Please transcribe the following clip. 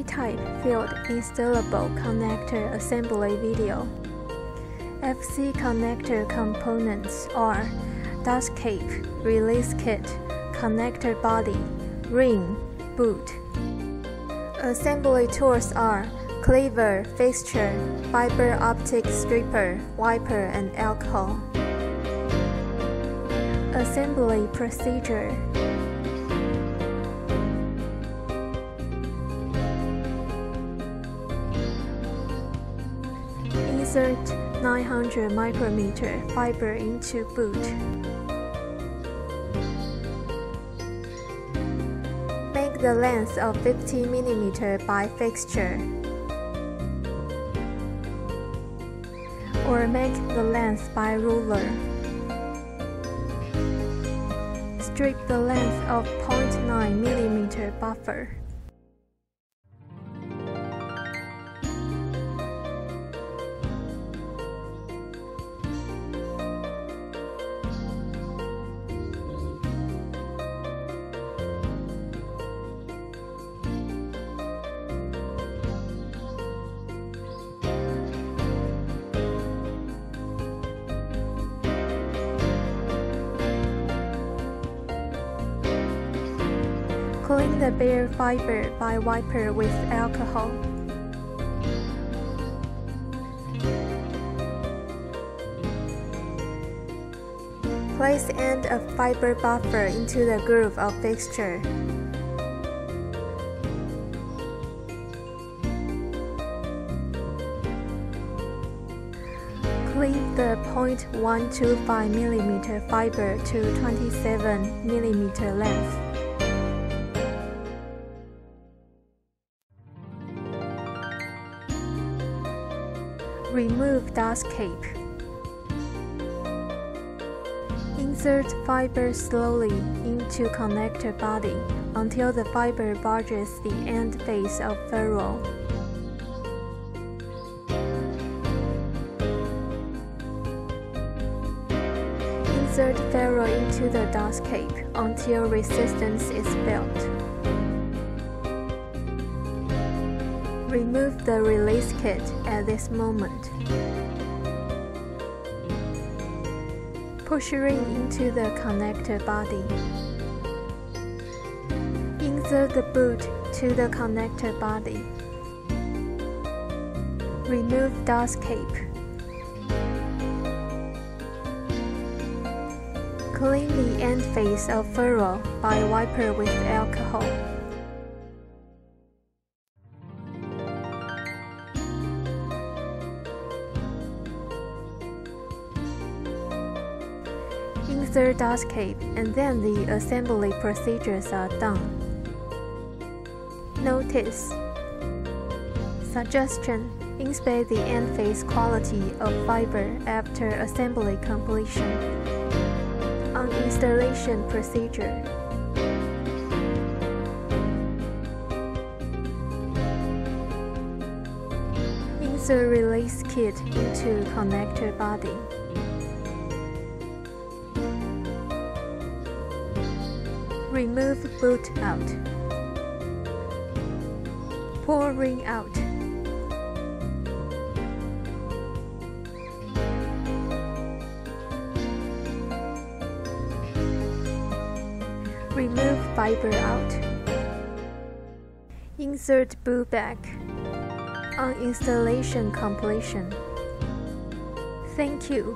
C-type field installable connector assembly video. FC connector components are dust cape, release kit, connector body, ring, boot. Assembly tools are cleaver, fixture, fiber optic stripper, wiper, and alcohol. Assembly procedure. Insert 900 micrometer fiber into boot. Make the length of 50 mm by fixture, or make the length by ruler. Strip the length of 0.9 mm buffer. Clean the bare fiber by wiper with alcohol. Place end of fiber buffer into the groove of fixture. Cleave the 0.125 mm fiber to 27 mm length. Remove dust cape. Insert fiber slowly into connector body until the fiber barges the end face of ferrule. Insert ferrule into the dust cape until resistance is built. Remove the release kit at this moment. Push ring into the connector body. Insert the boot to the connector body. Remove dust cape. Clean the end face of ferrule by wiper with alcohol. Insert dust cape, and then the assembly procedures are done. Notice: Suggestion: inspect the end face quality of fiber after assembly completion. On installation procedure. Insert release kit into connector body. Remove boot out. Pull ring out. Remove fiber out. Insert boot back. On installation completion. Thank you.